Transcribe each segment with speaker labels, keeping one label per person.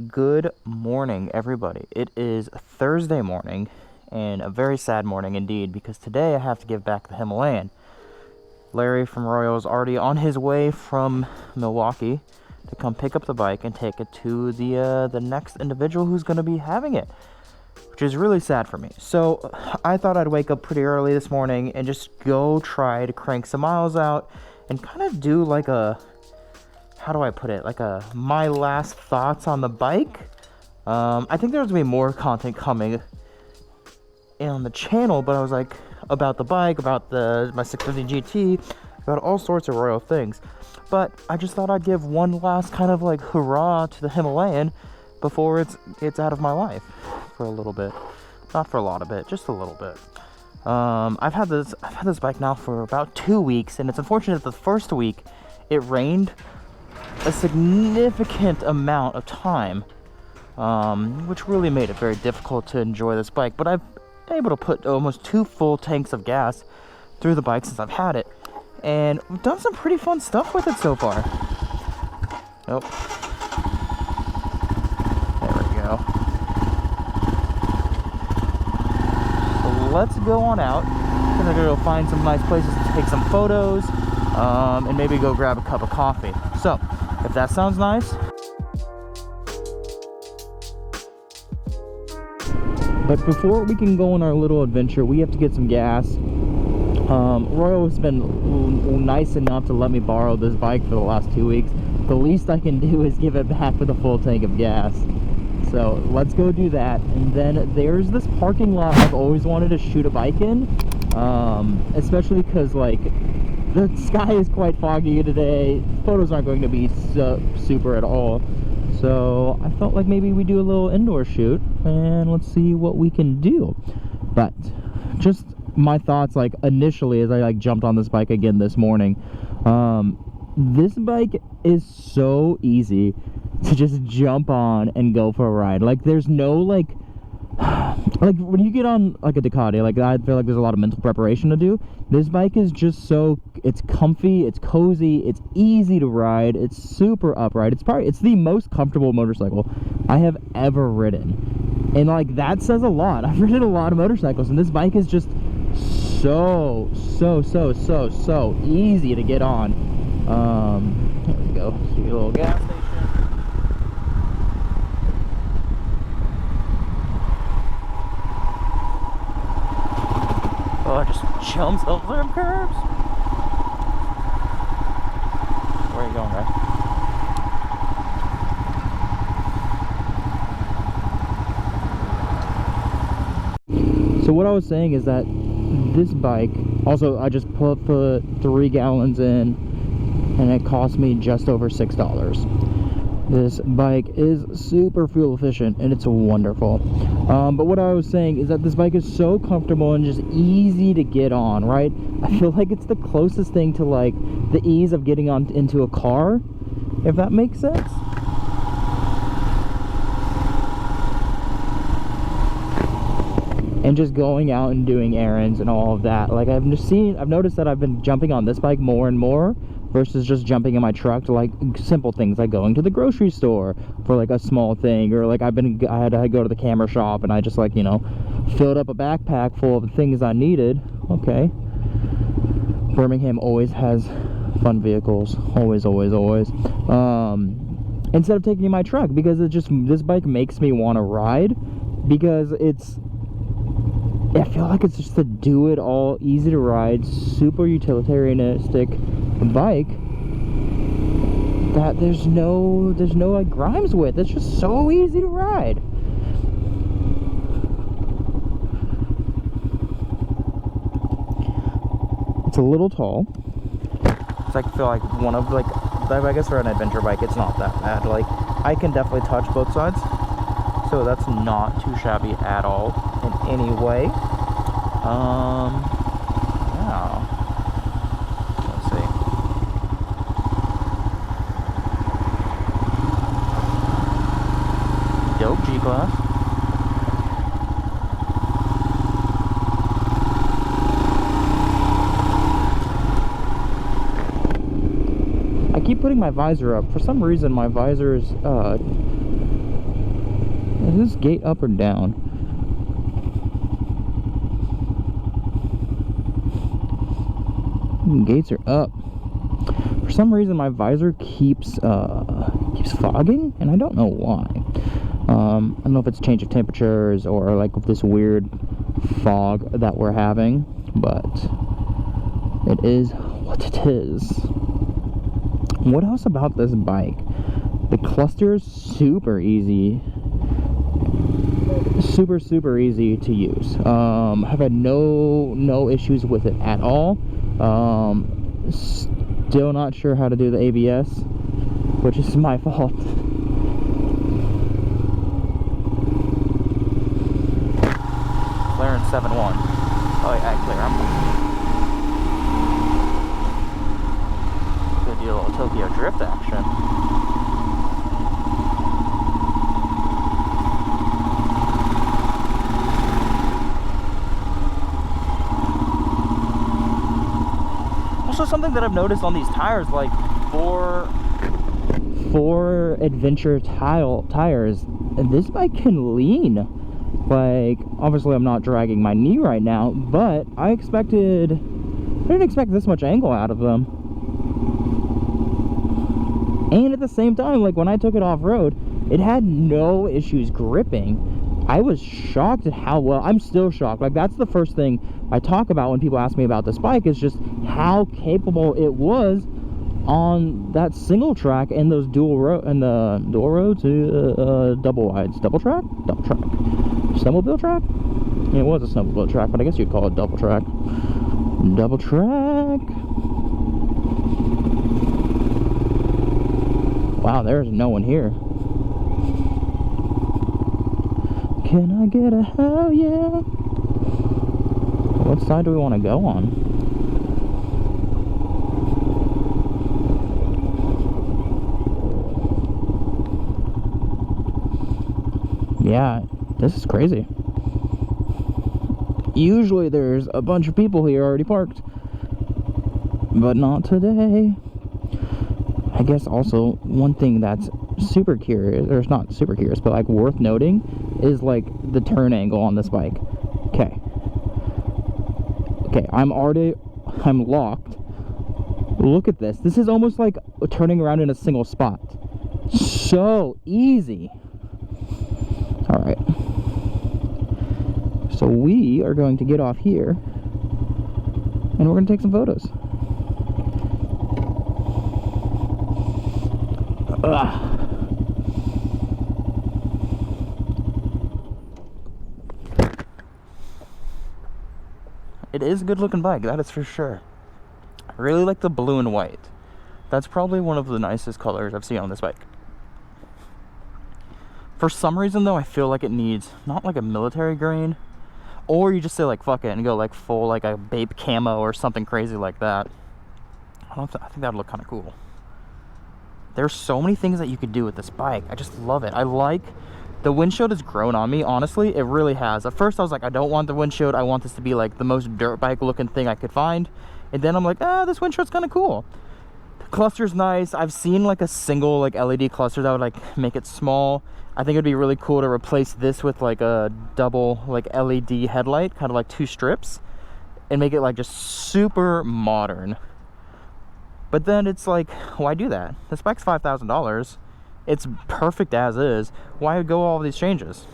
Speaker 1: Good morning, everybody. It is Thursday morning, and a very sad morning indeed, because today I have to give back the Himalayan. Larry from Royal is already on his way from Milwaukee to come pick up the bike and take it to the next individual who's going to be having it, which is really sad for me. So I thought I'd wake up pretty early this morning and just go try to crank some miles out and kind of do like a, how do I put it, like a my last thoughts on the bike. I think there's gonna be more content coming on the channel, but I was like, about the bike, about my 650 GT, about all sorts of Royal things. But I just thought I'd give one last kind of like hurrah to the Himalayan before it's out of my life for a little bit. Not for a lot of it, just a little bit. I've had this bike now for about 2 weeks, and it's unfortunate that the first week it rained a significant amount of time, which really made it very difficult to enjoy this bike. But I've been able to put almost 2 full tanks of gas through the bike since I've had it, and we've done some pretty fun stuff with it so far. Nope. There we go. So let's go on out. I'm gonna go find some nice places to take some photos, and maybe go grab a cup of coffee. So if that sounds nice. But before we can go on our little adventure, we have to get some gas. Royal has been nice enough to let me borrow this bike for the last 2 weeks. The least I can do is give it back with a full tank of gas. So let's go do that. And then there's this parking lot I've always wanted to shoot a bike in, especially because like the sky is quite foggy today. Photos aren't going to be super at all. So I felt like maybe we do a little indoor shoot and let's see what we can do. But just my thoughts, like initially as I like jumped on this bike again this morning, this bike is so easy to just jump on and go for a ride. Like there's no like when you get on like a Ducati, like I feel like there's a lot of mental preparation to do. This bike is just so, it's comfy, it's cozy, it's easy to ride, it's super upright. It's the most comfortable motorcycle I have ever ridden, and like that says a lot. I've ridden a lot of motorcycles, and this bike is just so easy to get on. There we go. See a little gas station. Oh, it just jumps over them curbs. Where are you going, guys? So what I was saying is that this bike, also I just put 3 gallons in, and it cost me just over $6. This bike is super fuel efficient and it's wonderful. But what I was saying is that this bike is so comfortable and just easy to get on, right? I feel like it's the closest thing to like the ease of getting on into a car, if that makes sense. And just going out and doing errands and all of that. Like I've noticed that I've been jumping on this bike more and more versus just jumping in my truck to like simple things like going to the grocery store for like a small thing, or like I had to go to the camera shop and I just like, you know, filled up a backpack full of things I needed. Okay. Birmingham always has fun vehicles. Always. Instead of taking my truck, because this bike makes me want to ride, because I feel like it's just a do-it-all, easy to ride, super utilitarianistic bike that there's no like grimes with. It's just so easy to ride. It's a little tall. It's like, I feel like one of like, I guess for an adventure bike it's not that bad. Like I can definitely touch both sides, so that's not too shabby at all in any way. Yeah. Let's see. Dope G-Class. I keep putting my visor up. For some reason my visor is this gate up or down? Gates are up. For some reason my visor keeps fogging, and I don't know why. I don't know if it's change of temperatures or like this weird fog that we're having, but it is what it is. What else about this bike? The cluster is super easy. Super easy to use. I've had no issues with it at all. Still not sure how to do the ABS, which is my fault. Clearance 7-1. Oh yeah, clear. I'm good deal of Tokyo drift action. Also, something that I've noticed on these tires, like for adventure tires, this bike can lean. Like, obviously I'm not dragging my knee right now, but I didn't expect this much angle out of them. And at the same time, like when I took it off-road, it had no issues gripping. I was shocked at how well, I'm still shocked. Like, that's the first thing I talk about when people ask me about this bike, is just how capable it was on that single track and those double roads, double wides, double track, snowmobile track. Yeah, it was a snowmobile track, but I guess you'd call it double track. Double track. Wow, there's no one here. Can I get a hell yeah? What side do we want to go on? Yeah, this is crazy. Usually there's a bunch of people here already parked, but not today. I guess also one thing that's super curious, or it's not super curious, but like worth noting, is like the turn angle on this bike. Okay, I'm locked. Look at this. This is almost like turning around in a single spot. So easy. All right, so we are going to get off here and we're going to take some photos. It is a good looking bike, that is for sure. I really like the blue and white. That's probably one of the nicest colors I've seen on this bike. For some reason though, I feel like it needs not like a military green, or you just say like fuck it and go like full like a Bape camo or something crazy like that. I think that would look kind of cool. There's so many things that you could do with this bike. I just love it. I like the windshield has grown on me, honestly. It really has. At first I was like, I don't want the windshield, I want this to be like the most dirt bike looking thing I could find. And then I'm like, this windshield's kind of cool. The cluster's nice. I've seen like a single like LED cluster that would like make it small. I think it'd be really cool to replace this with like a double like LED headlight, kind of like two strips, and make it like just super modern. But then it's like, why do that? This bike's $5,000. It's perfect as is. Why go all these changes?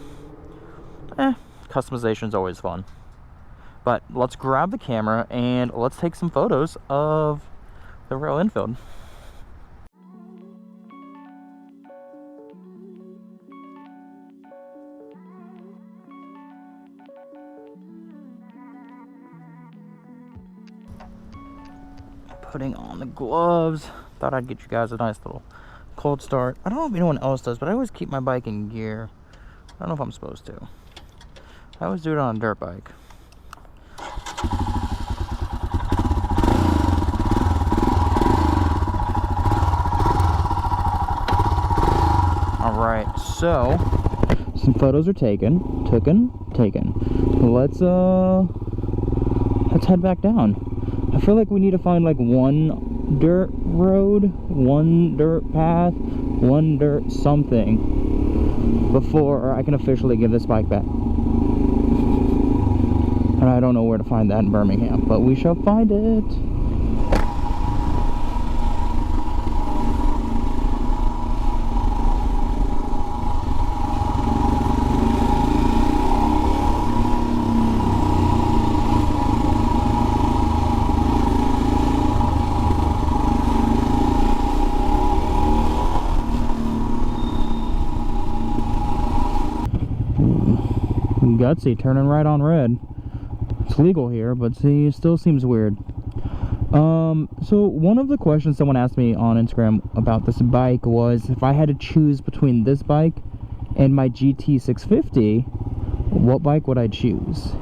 Speaker 1: Customization's always fun. But let's grab the camera and let's take some photos of the Royal Enfield. Putting on the gloves. Thought I'd get you guys a nice little cold start. I don't know if anyone else does, but I always keep my bike in gear. I don't know if I'm supposed to. I always do it on a dirt bike. Alright, so some photos are taken. Let's head back down. I feel like we need to find like one dirt road, one dirt path, one dirt something. before I can officially give this bike back. And I don't know where to find that in Birmingham, but we shall find it. Gutsy, turning right on red. It's legal here, but see, it still seems weird. So one of the questions someone asked me on Instagram about this bike was if I had to choose between this bike and my GT650, what bike would I choose?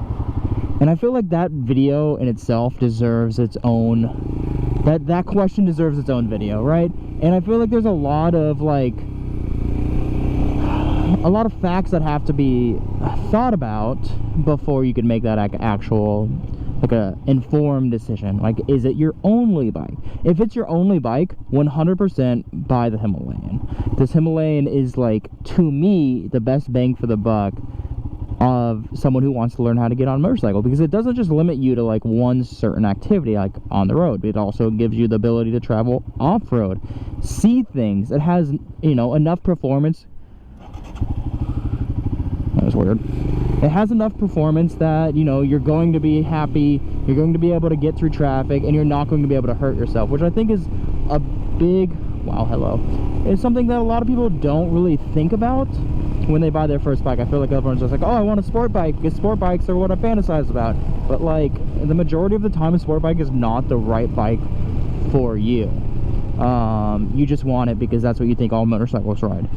Speaker 1: And I feel like that video in itself deserves its own, that question deserves its own video, right? And I feel like there's a lot of facts that have to be thought about before you can make that actual, like, a informed decision. Like, is it your only bike? If it's your only bike, 100% buy the Himalayan. This Himalayan is, like, to me, the best bang for the buck of someone who wants to learn how to get on a motorcycle, because it doesn't just limit you to like one certain activity like on the road. It also gives you the ability to travel off-road, see things. It has, you know, enough performance. That was weird. It has enough performance that, you know, you're going to be happy, you're going to be able to get through traffic, and you're not going to be able to hurt yourself, which I think is a big, wow, hello, it's something that a lot of people don't really think about when they buy their first bike. I feel like everyone's just like, oh, I want a sport bike, because sport bikes are what I fantasize about. But like, the majority of the time, a sport bike is not the right bike for you. You just want it because that's what you think all motorcycles ride.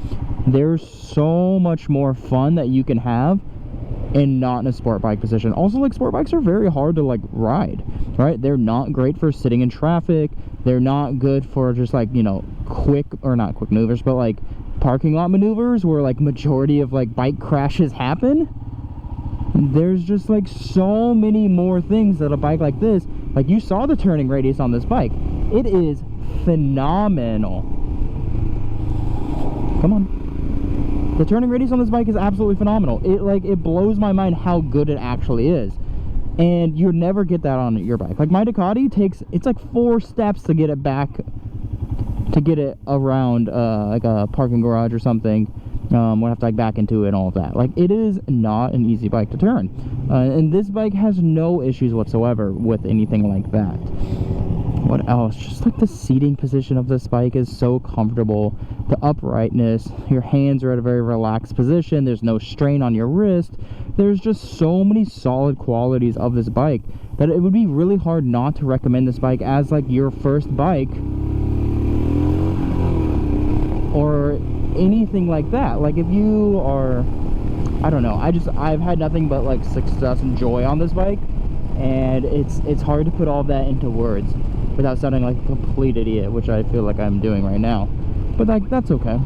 Speaker 1: There's so much more fun that you can have and not in a sport bike position. Also, like, sport bikes are very hard to like ride, right? They're not great for sitting in traffic. They're not good for just like, you know, quick, or not quick maneuvers, but like parking lot maneuvers where like majority of like bike crashes happen. There's just like so many more things that a bike like this, like, you saw the turning radius on this bike. It is phenomenal. Come on. The turning radius on this bike is absolutely phenomenal. It blows my mind how good it actually is. And you never get that on your bike. Like, my Ducati takes, it's like 4 steps to get it back, to get it around like a parking garage or something. We'll have to like back into it and all of that. Like, it is not an easy bike to turn. And this bike has no issues whatsoever with anything like that. What else? Just like the seating position of this bike is so comfortable. The uprightness, your hands are at a very relaxed position. There's no strain on your wrist. There's just so many solid qualities of this bike that it would be really hard not to recommend this bike as like your first bike or anything like that. Like, if you are, I don't know, I've had nothing but like success and joy on this bike, and it's hard to put all that into words without sounding like a complete idiot, which I feel like I'm doing right now. But like, that's okay.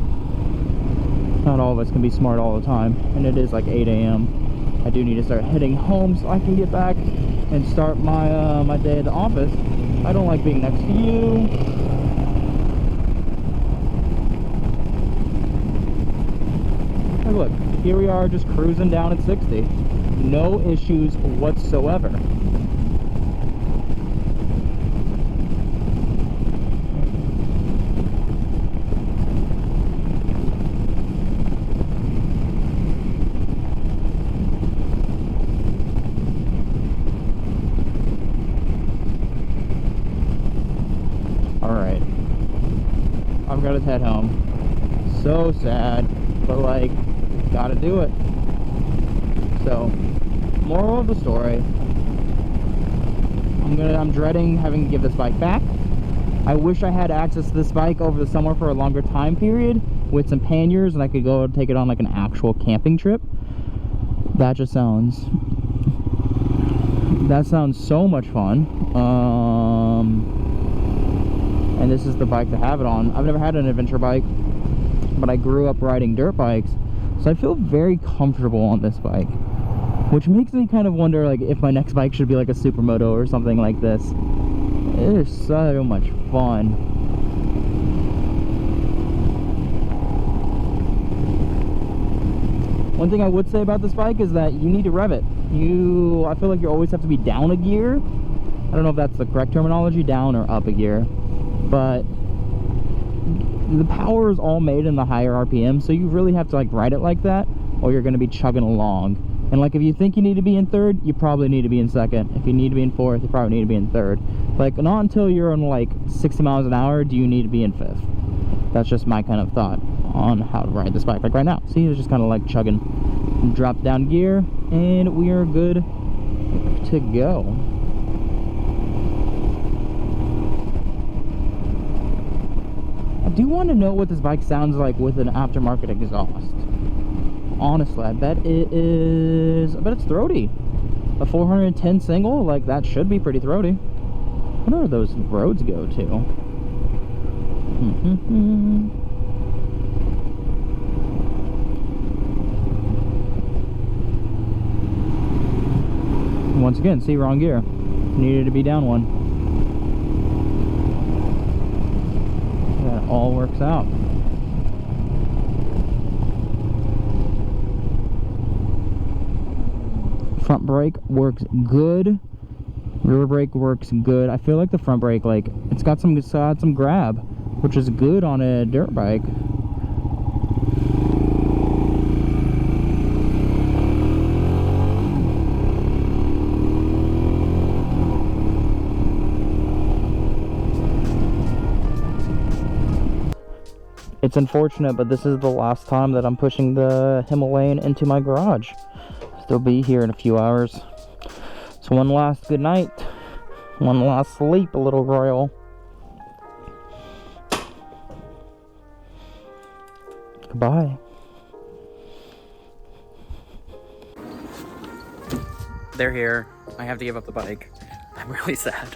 Speaker 1: Not all of us can be smart all the time, and it is like 8 a.m. I do need to start heading home so I can get back and start my my day at the office. I don't like being next to you. Hey, look, here we are just cruising down at 60. No issues whatsoever. Alright. I've got to head home. So sad, but like, gotta do it. So, moral of the story, I'm dreading having to give this bike back. I wish I had access to this bike over the summer for a longer time period with some panniers, and I could go take it on like an actual camping trip. That sounds so much fun. And this is the bike to have it on. I've never had an adventure bike, but I grew up riding dirt bikes, so I feel very comfortable on this bike, which makes me kind of wonder like if my next bike should be like a supermoto or something like this. It is so much fun. One thing I would say about this bike is that you need to rev it. I feel like you always have to be down a gear. I don't know if that's the correct terminology, down or up a gear, but the power is all made in the higher RPM, so you really have to like ride it like that, or you're going to be chugging along. And like if you think you need to be in third, you probably need to be in second. If you need to be in fourth, you probably need to be in third. Like not until you're on like 60 miles an hour do you need to be in fifth. That's just my kind of thought on how to ride this bike. Like right now, see, it's just kind of like chugging. Drop down gear, and we are good to go. I do want to know what this bike sounds like with an aftermarket exhaust. Honestly, I bet it's throaty. A 410 single, like that should be pretty throaty. I wonder where those roads go to. Once again, see, wrong gear. Needed to be down one. That all works out. Front brake works good. Rear brake works good. I feel like the front brake, like it's got some grab, which is good on a dirt bike. It's unfortunate, but this is the last time that I'm pushing the Himalayan into my garage. They'll be here in a few hours. So one last good night, one last sleep, a little Royal. Goodbye. They're here. I have to give up the bike. I'm really sad.